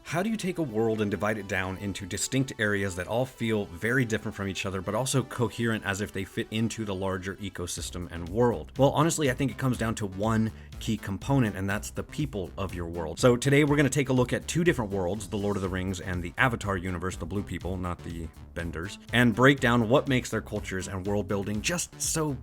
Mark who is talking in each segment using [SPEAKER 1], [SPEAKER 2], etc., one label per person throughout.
[SPEAKER 1] How do you take a world and divide it down into distinct areas that all feel very different from each other, but also coherent as if they fit into the larger ecosystem and world? Well, honestly, I think it comes down to one key component, and that's the people of your world. So today we're going to take a look at two different worlds, the Lord of the Rings and the Avatar universe, the blue people, not the benders, and break down what makes their cultures and world building just so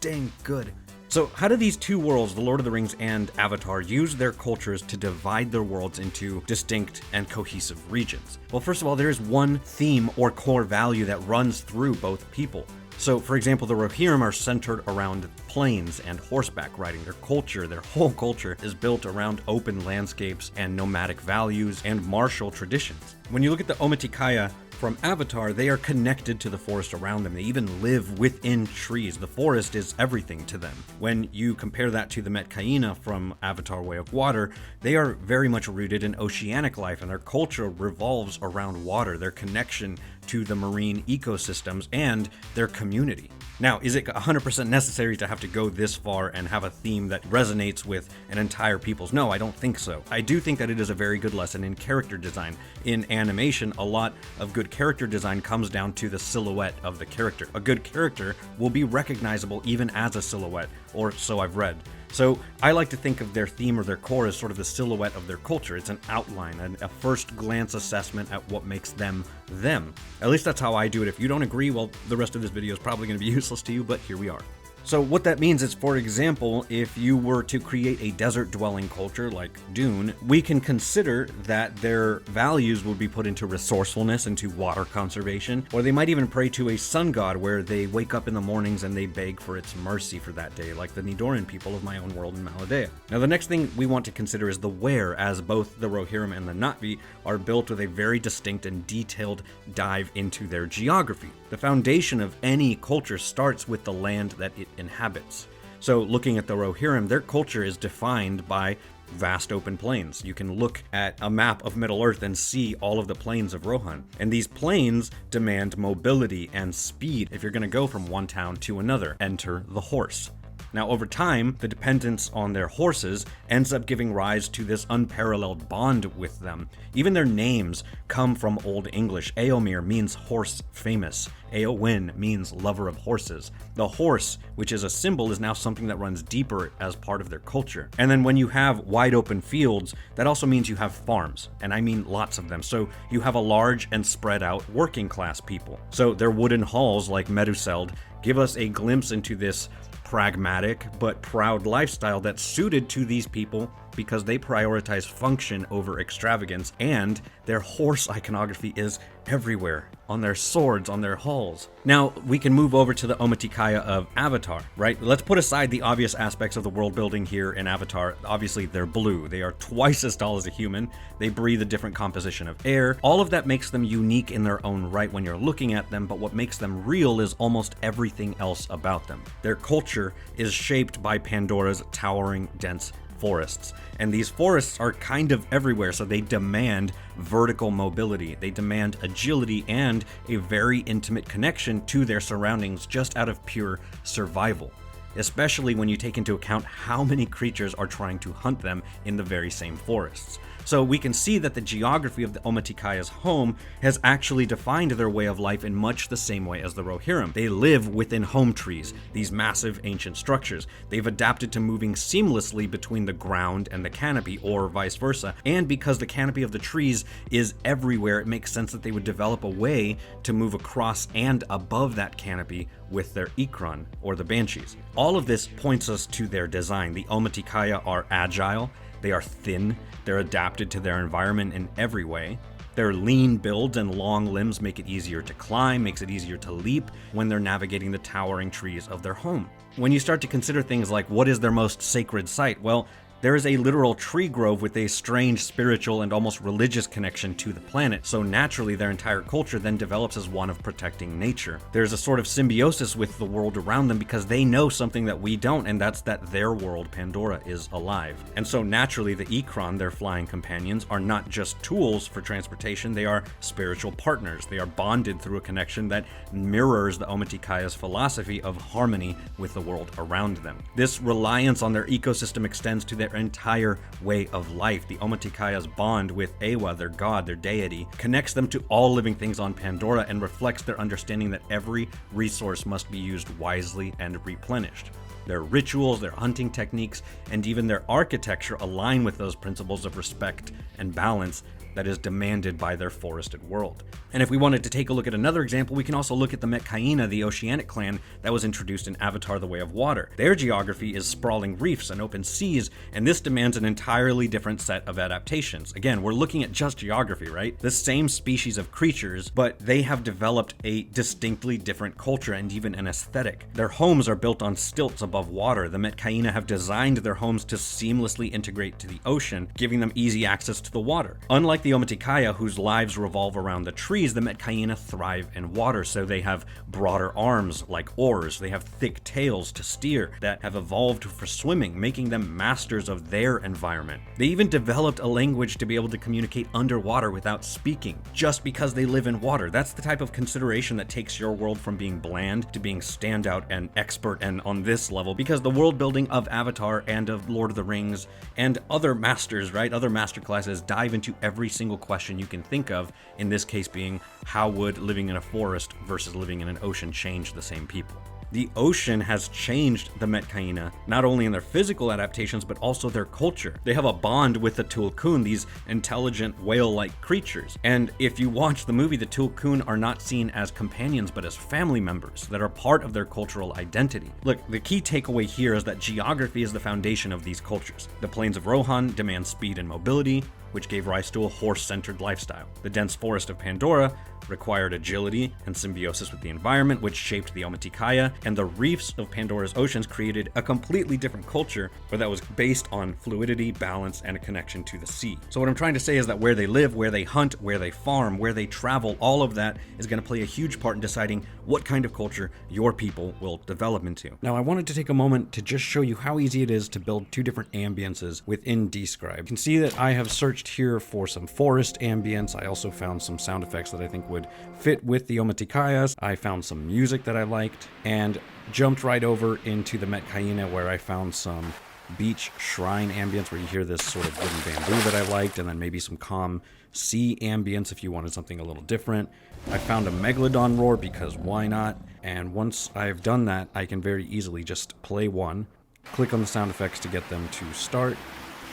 [SPEAKER 1] dang good. So how do these two worlds, the Lord of the Rings and Avatar, use their cultures to divide their worlds into distinct and cohesive regions? Well, first of all, there is one theme or core value that runs through both people. So, for example, the Rohirrim are centered around plains and horseback riding. Their culture, their whole culture, is built around open landscapes and nomadic values and martial traditions. When you look at the onednd from Avatar, they are connected to the forest around them. They even live within trees. The forest is everything to them. When you compare that to the Metkayina from Avatar Way of Water, they are very much rooted in oceanic life, and their culture revolves around water, their connection to the marine ecosystems and their community. Now, is it 100% necessary to have to go this far and have a theme that resonates with an entire people's? No, I don't think so. I do think that it is a very good lesson in character design. In animation, a lot of good character design comes down to the silhouette of the character. A good character will be recognizable even as a silhouette, or so I've read. So I like to think of their theme or their core as sort of the silhouette of their culture. It's an outline, a first glance assessment at what makes them them. At least that's how I do it. If you don't agree, well, the rest of this video is probably going to be useless to you, but here we are. So what that means is, for example, if you were to create a desert-dwelling culture like Dune, we can consider that their values would be put into resourcefulness, into water conservation, or they might even pray to a sun god where they wake up in the mornings and they beg for its mercy for that day, like the Nidoran people of my own world in Maladea. Now, the next thing we want to consider is the where, as both the Rohirrim and the Na'vi are built with a very distinct and detailed dive into their geography. The foundation of any culture starts with the land that it inhabits. So looking at the Rohirrim, their culture is defined by vast open plains. You can look at a map of Middle-earth and see all of the plains of Rohan. And these plains demand mobility and speed. If you're going to go from one town to another, enter the horse. Now, over time, the dependence on their horses ends up giving rise to this unparalleled bond with them. Even their names come from Old English. Eomer means horse famous. Eowyn means lover of horses. The horse, which is a symbol, is now something that runs deeper as part of their culture. And then when you have wide open fields, that also means you have farms, and I mean lots of them. So you have a large and spread out working class people. So their wooden halls, like Meduseld, give us a glimpse into this pragmatic but proud lifestyle that's suited to these people because they prioritize function over extravagance, and their horse iconography is everywhere, on their swords, on their hulls. Now, we can move over to the onednd of Avatar, right? Let's put aside the obvious aspects of the world building here in Avatar. Obviously, they're blue. They are twice as tall as a human. They breathe a different composition of air. All of that makes them unique in their own right when you're looking at them, but what makes them real is almost everything else about them. Their culture is shaped by Pandora's towering, dense forests. And these forests are kind of everywhere, so they demand vertical mobility. They demand agility and a very intimate connection to their surroundings just out of pure survival, especially when you take into account how many creatures are trying to hunt them in the very same forests. So we can see that the geography of the onednd's home has actually defined their way of life in much the same way as the Rohirrim. They live within home trees, these massive ancient structures. They've adapted to moving seamlessly between the ground and the canopy, or vice versa. And because the canopy of the trees is everywhere, it makes sense that they would develop a way to move across and above that canopy with their Ikran, or the Banshees. All of this points us to their design. The onednd are agile, they are thin, they're adapted to their environment in every way. Their lean builds and long limbs make it easier to climb, makes it easier to leap when they're navigating the towering trees of their home. When you start to consider things like what is their most sacred site, well, there is a literal tree grove with a strange spiritual and almost religious connection to the planet, so naturally their entire culture then develops as one of protecting nature. There's a sort of symbiosis with the world around them because they know something that we don't, and that's that their world, Pandora, is alive. And so naturally the Ikran, their flying companions, are not just tools for transportation, they are spiritual partners. They are bonded through a connection that mirrors the onednd's philosophy of harmony with the world around them. This reliance on their ecosystem extends to their their entire way of life. The Omatikaya's bond with Ewa, their god, their deity, connects them to all living things on Pandora and reflects their understanding that every resource must be used wisely and replenished. Their rituals, their hunting techniques, and even their architecture align with those principles of respect and balance that is demanded by their forested world. And if we wanted to take a look at another example, we can also look at the Metkayina, the oceanic clan that was introduced in Avatar: The Way of Water. Their geography is sprawling reefs and open seas, and this demands an entirely different set of adaptations. Again, we're looking at just geography, right? The same species of creatures, but they have developed a distinctly different culture and even an aesthetic. Their homes are built on stilts above water. The Metkayina have designed their homes to seamlessly integrate to the ocean, giving them easy access to the water. Unlike the Omatikaya, whose lives revolve around the trees, the Metkayina thrive in water, so they have broader arms like oars. They have thick tails to steer that have evolved for swimming, making them masters of their environment. They even developed a language to be able to communicate underwater without speaking, just because they live in water. That's the type of consideration that takes your world from being bland to being standout and expert and on this level, because the world building of Avatar and of Lord of the Rings and other masters, right, other master classes dive into every single question you can think of, in this case being, how would living in a forest versus living in an ocean change the same people? The ocean has changed the Metkayina, not only in their physical adaptations, but also their culture. They have a bond with the Tulkun, these intelligent whale-like creatures. And if you watch the movie, the Tulkun are not seen as companions, but as family members that are part of their cultural identity. Look, the key takeaway here is that geography is the foundation of these cultures. The plains of Rohan demand speed and mobility, which gave rise to a horse-centered lifestyle. The dense forest of Pandora required agility and symbiosis with the environment, which shaped the Omatikaya, and the reefs of Pandora's oceans created a completely different culture, but that was based on fluidity, balance, and a connection to the sea. So what I'm trying to say is that where they live, where they hunt, where they farm, where they travel, all of that is going to play a huge part in deciding what kind of culture your people will develop into. Now, I wanted to take a moment to just show you how easy it is to build two different ambiences within Describe. You can see that I have searched here for some forest ambience. I also found some sound effects that I think would fit with the Omatikayas. I found some music that I liked and jumped right over into the Metkayina, where I found some beach shrine ambience where you hear this sort of wooden bamboo that I liked, and then maybe some calm sea ambience if you wanted something a little different. I found a megalodon roar because why not? And once I've done that, I can very easily just play one, click on the sound effects to get them to start,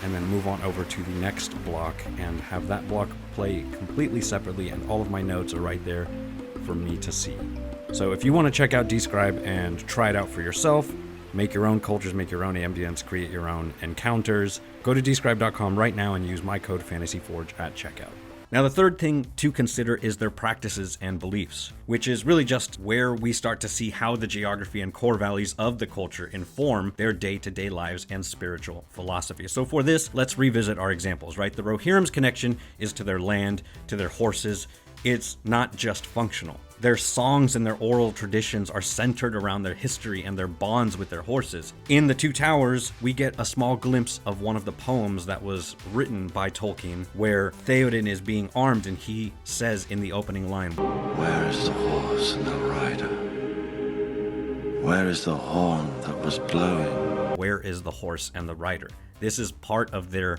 [SPEAKER 1] and then move on over to the next block and have that block play completely separately, and all of my notes are right there for me to see. So if you want to check out Describe and try it out for yourself, make your own cultures, make your own ambience, create your own encounters, go to describe.com right now and use my code FANTASYFORGE at checkout. Now, the third thing to consider is their practices and beliefs, which is really just where we start to see how the geography and core values of the culture inform their day-to-day lives and spiritual philosophy. So for this, let's revisit our examples, right? The Rohirrim's connection is to their land, to their horses. It's not just functional. Their songs and their oral traditions are centered around their history and their bonds with their horses. In The Two Towers, we get a small glimpse of one of the poems that was written by Tolkien, where Theoden is being armed and he says in the opening line,
[SPEAKER 2] "Where is the horse and the rider? Where is the horn that was blowing?"
[SPEAKER 1] Where is the horse and the rider? This is part of their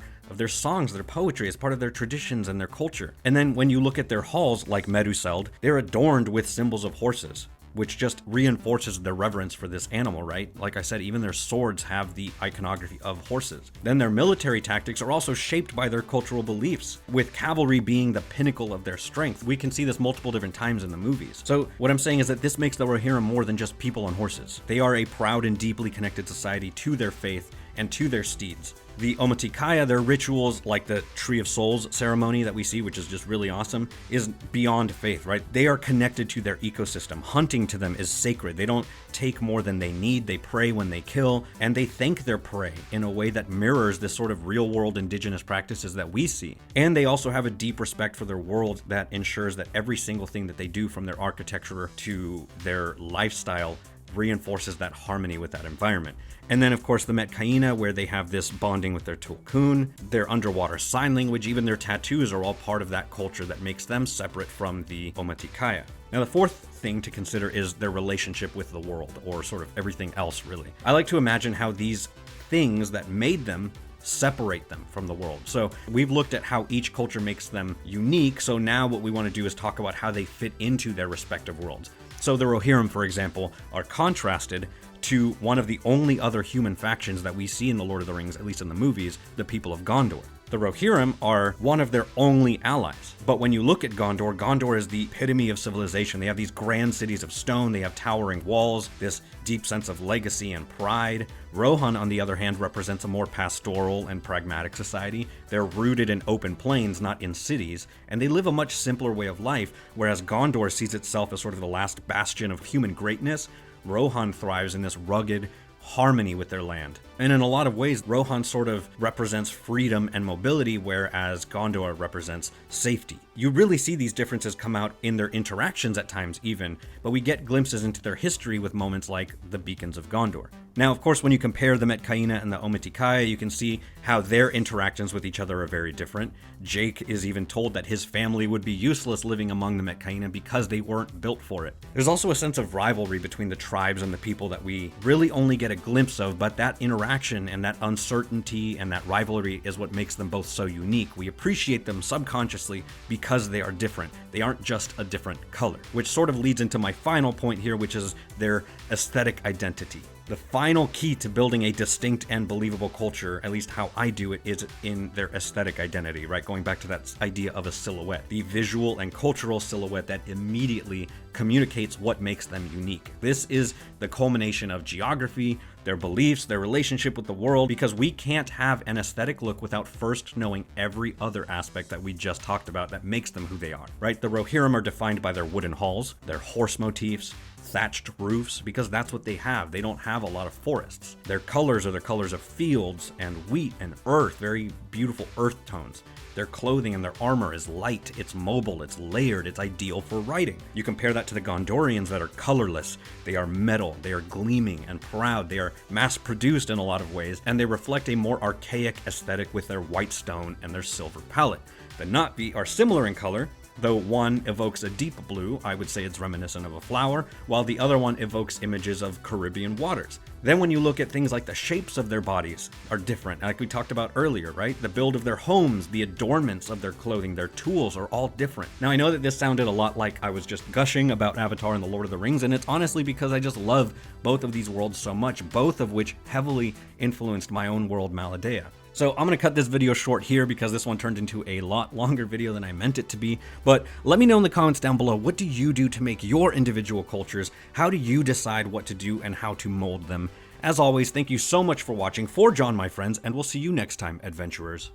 [SPEAKER 1] songs, their poetry. It's part of their traditions and their culture. And then when you look at their halls, like Meduseld, they're adorned with symbols of horses, which just reinforces their reverence for this animal, right? Like I said, even their swords have the iconography of horses. Then their military tactics are also shaped by their cultural beliefs, with cavalry being the pinnacle of their strength. We can see this multiple different times in the movies. So what I'm saying is that this makes the Rohirrim more than just people on horses. They are a proud and deeply connected society to their faith and to their steeds. The Omatikaya, their rituals, like the Tree of Souls ceremony that we see, which is just really awesome, is beyond faith, right? They are connected to their ecosystem. Hunting to them is sacred. They don't take more than they need. They pray when they kill, and they thank their prey in a way that mirrors this sort of real-world indigenous practices that we see. And they also have a deep respect for their world that ensures that every single thing that they do, from their architecture to their lifestyle, reinforces that harmony with that environment. And then, of course, the Metkayina, where they have this bonding with their Tulkun, their underwater sign language, even their tattoos are all part of that culture that makes them separate from the Omatikaya. Now, the fourth thing to consider is their relationship with the world, or sort of everything else, really. I like to imagine how these things that made them separate them from the world. So we've looked at how each culture makes them unique, so now what we want to do is talk about how they fit into their respective worlds. So the Rohirrim, for example, are contrasted to one of the only other human factions that we see in The Lord of the Rings, at least in the movies, the people of Gondor. The Rohirrim are one of their only allies. But when you look at Gondor, Gondor is the epitome of civilization. They have these grand cities of stone, they have towering walls, this deep sense of legacy and pride. Rohan, on the other hand, represents a more pastoral and pragmatic society. They're rooted in open plains, not in cities, and they live a much simpler way of life, whereas Gondor sees itself as sort of the last bastion of human greatness. Rohan thrives in this rugged harmony with their land. And in a lot of ways, Rohan sort of represents freedom and mobility, whereas Gondor represents safety. You really see these differences come out in their interactions at times even, but we get glimpses into their history with moments like the Beacons of Gondor. Now, of course, when you compare the Metcaina and the Ometikaya, you can see how their interactions with each other are very different. Jake is even told that his family would be useless living among the Metcaina because they weren't built for it. There's also a sense of rivalry between the tribes and the people that we really only get a glimpse of, but that interaction and that uncertainty and that rivalry is what makes them both so unique. We appreciate them subconsciously because they are different. They aren't just a different color, which sort of leads into my final point here, which is their aesthetic identity. The final key to building a distinct and believable culture, at least how I do it, is in their aesthetic identity, right? Going back to that idea of a silhouette, the visual and cultural silhouette that immediately communicates what makes them unique. This is the culmination of geography, their beliefs, their relationship with the world, because we can't have an aesthetic look without first knowing every other aspect that we just talked about that makes them who they are, right? The Rohirrim are defined by their wooden halls, their horse motifs, thatched roofs, because that's what they have. They don't have a lot of forests. Their colors are the colors of fields and wheat and earth, very beautiful earth tones. Their clothing and their armor is light, it's mobile, it's layered, it's ideal for riding. You compare that to the Gondorians that are colorless. They are metal, they are gleaming and proud, they are mass-produced in a lot of ways, and they reflect a more archaic aesthetic with their white stone and their silver palette. The Na'vi are similar in color. Though one evokes a deep blue, I would say it's reminiscent of a flower, while the other one evokes images of Caribbean waters. Then when you look at things like the shapes of their bodies are different, like we talked about earlier, right? The build of their homes, the adornments of their clothing, their tools are all different. Now I know that this sounded a lot like I was just gushing about Avatar and the Lord of the Rings, and it's honestly because I just love both of these worlds so much, both of which heavily influenced my own world, Maladea. So I'm going to cut this video short here because this one turned into a lot longer video than I meant it to be. But let me know in the comments down below, what do you do to make your individual cultures? How do you decide what to do and how to mold them? As always, thank you so much for watching. For John, my friends, and we'll see you next time, adventurers.